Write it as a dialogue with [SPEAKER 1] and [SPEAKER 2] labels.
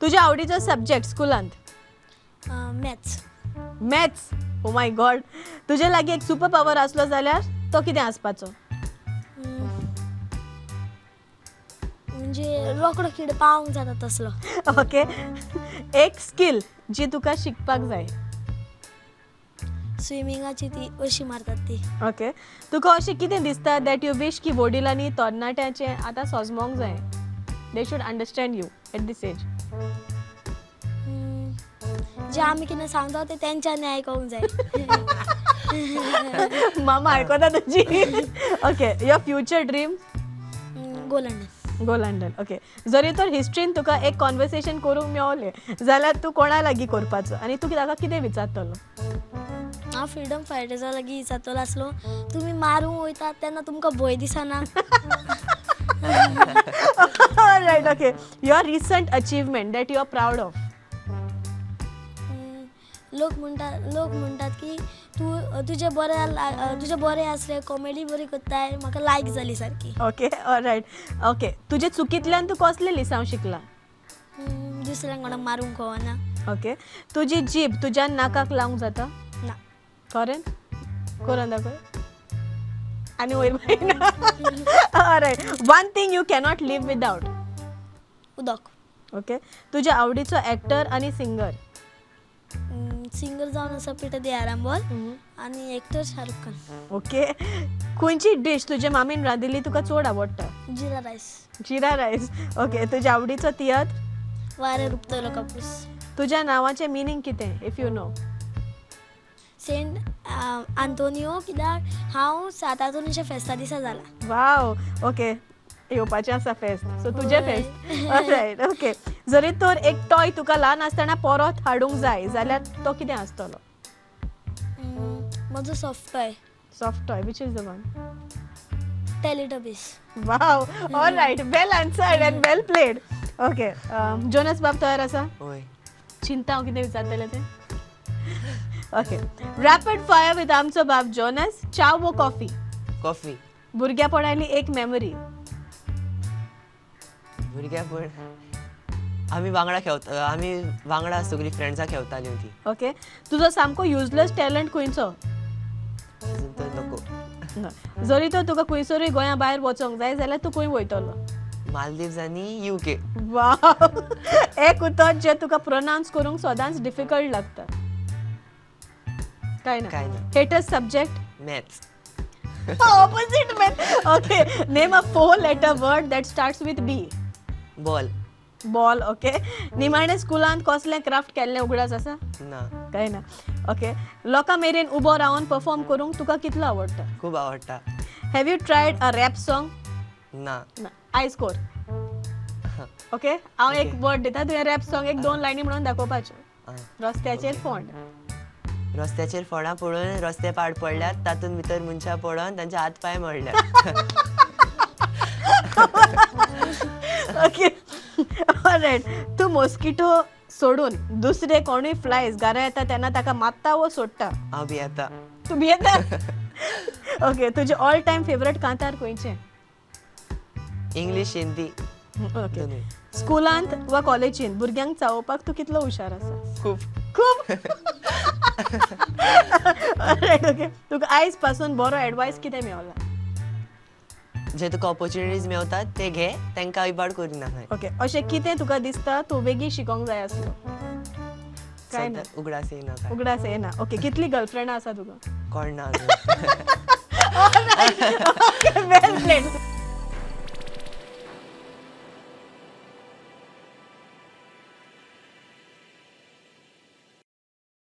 [SPEAKER 1] तुझ्या आवडीचो सब्जेक्ट स्कुलांत?
[SPEAKER 2] Maths.
[SPEAKER 1] Maths. Oh my God. तुझे लागीं एक सुपर पॉवर आसलो जाल्यार तो कितें आसपाचो?
[SPEAKER 2] म्हणजे रोकडो किड पावंक जाता तसलो.
[SPEAKER 1] ओके. एक स्किल जी तुका शिकपाक जाय.
[SPEAKER 2] स्विमिंगाची ती अशी मारतात ती.
[SPEAKER 1] ओके. तुका अशें कितें दिसता दॅट यू विश की वडिलांनी तरणाट्याचे आतां सोजमोंक जाय? They should understand you at this age.
[SPEAKER 2] जे आमी कितें सांगता ते तेंच्यांनी आयकोंक जाय.
[SPEAKER 1] मामा आयकोता तुजी. Okay. Your future dream?
[SPEAKER 2] Go London.
[SPEAKER 1] Go London. Okay. जरी तर हिस्ट्रीन तुका एक कॉन्वर्सेशन करूंक मेळलें जाल्यार तूं कोणा लागीं करपाचो आनी तूं ताका कितें विचारतलो?
[SPEAKER 2] हांव फ्रिडम फायटर्सा लागीं विचारतलो आसलो, तुमी मारूंक वयतात तेन्ना तुमकां भंय दिसना?
[SPEAKER 1] Right. Okay. Your recent achievement that you are proud of?
[SPEAKER 2] लोक म्हणटात की तुजे बरें आसलें, कॉमेडी बरी करताय, म्हाका लायक जाली सारकी.
[SPEAKER 1] ओके. रायट. ओके. तुजे चुकींतल्यान तूं कसलें लिसांव शिकला?
[SPEAKER 2] दुसऱ्यांक कोणाक मारूंक कळना.
[SPEAKER 1] ओके. तुजी जीब तुज्या नाकाक लावंक जाता?
[SPEAKER 2] ना.
[SPEAKER 1] करेन? करून दाखय. आनी वयर मायना. Right. One thing you cannot live without?
[SPEAKER 2] उदक.
[SPEAKER 1] ओके. तुज्या आवडीचो एक्टर आनी सिंगर?
[SPEAKER 2] सिंगर जावन आसा पिटर दे आरांबोल आनी एक्टर शाहरुख खान.
[SPEAKER 1] ओके. खंयची डिश तुजे मामीन रांदिल्ली तुका चड आवडटा?
[SPEAKER 2] जिरा रायस.
[SPEAKER 1] जिरा रायस. ओके. तुज्या आवडीचो तियात्र?
[SPEAKER 2] वारें रुपतलो कापूस.
[SPEAKER 1] तुज्या नांवाचें मिनींग कितें if you know?
[SPEAKER 2] Saint Antonio, कित्याक हांव 7 हातून फेस्ता दिसा जाला.
[SPEAKER 1] वाव. ओके. येवपाचें आसा फेस्त, सो तुजें फेस्त. रायट. ओके. जरी तर एक टॉय तुका ल्हान आसतना परत हाडूंक जाय जाल्यार तो कितें आसतलो?
[SPEAKER 2] म्हजो soft toy.
[SPEAKER 1] Soft toy. Which is the one?
[SPEAKER 2] Teletubbies.
[SPEAKER 1] Wow. All right. Well answered and well played. Okay. Jonas बाब तयार आसा?
[SPEAKER 3] होय.
[SPEAKER 1] चिंता हांव कितें विचारतलें तें? ओके. रॅपिड फायर विथ आमचो बाब जोनस. च्या वो कॉफी?
[SPEAKER 3] कॉफी.
[SPEAKER 1] भुरग्यापणाली एक मेमरी?
[SPEAKER 3] भुरग्यापण आमी वांगडा सगळीं फ्रेंड्सां खेळटालीं ती.
[SPEAKER 1] ओके. तुजो सामको युजलेस टॅलंट खंयचो?
[SPEAKER 3] अजून तर नको.
[SPEAKER 1] जरी तर तुका खंयसरूय गोंया भायर वचोंक जाय जाल्यार तूं खंय वयतलो?
[SPEAKER 3] मालदीव्स आनी UK.
[SPEAKER 1] वाव. एक उतर जे तुका प्रोनाउन्स करूंक सदांच डिफिकल्ट लागता? काय
[SPEAKER 3] काय
[SPEAKER 1] ना.
[SPEAKER 3] ना.
[SPEAKER 1] Hatest subject?
[SPEAKER 3] Maths.
[SPEAKER 1] Opposite man. Okay. Name a 4 letter word that starts with B.
[SPEAKER 3] Ball.
[SPEAKER 1] Ball. Okay. निमाणे स्कुलांत कसलें क्राफ्ट केल्लें उगडास आसा?
[SPEAKER 3] ना.
[SPEAKER 1] काय ना. ओके. लोकां मेरेन उबो रावन परफॉर्म करूंक तुका कितलो आवडटा?
[SPEAKER 3] खूब आवडटा.
[SPEAKER 1] Have you tried a rap song?
[SPEAKER 3] ना.
[SPEAKER 1] I score. ओके. हांव एक वर्ड दिता, तुवें रॅप सॉंग एक 2 लायनी म्हणून दाखोवपाच्यो. रस्त्याचेर फोंड.
[SPEAKER 3] रस्त्याचेर फोंडां पडून रस्ते पाड पडल्यात, तातूंत भितर मनशां पडोन तांचे हात पांय मोडल्यात.
[SPEAKER 1] ओके. ऑलरायट. तूं मॉस्किटो सोडून दुसरे कोणूय फ्लायज घरा येता तेन्ना ताका मारता वो सोडटा?
[SPEAKER 3] हांव भियेता.
[SPEAKER 1] तूं भियेता? ओके. तुजें ऑल टायम फेवरेट कांतार खंयचें?
[SPEAKER 3] इंग्लीश, हिंदी.
[SPEAKER 1] ओके.
[SPEAKER 3] दोनूय.
[SPEAKER 1] स्कुलांत वा कॉलेजींत भुरग्यांक चावोवपाक तूं कितलो हुशार आसा?
[SPEAKER 3] खूब.
[SPEAKER 1] खूब. ऑलरायट. ओके. तुका आयज पासून बरो एडवायस कितें मेळ्ळा?
[SPEAKER 3] जे तुका ऑपॉर्च्युनिटीज मेळटात ते घे, तांकां इबाड करिना खंय.
[SPEAKER 1] ओके. अशें कितें तुका दिसता तूं वेगळी शिकोंक जाय आसलो? काय ना.
[SPEAKER 3] सद्या उगडास येयना काय.
[SPEAKER 1] उगडास येना. ओके. कितली गर्लफ्रेंडां आसा तुका?
[SPEAKER 3] कोण ना.
[SPEAKER 1] वेल प्लेड.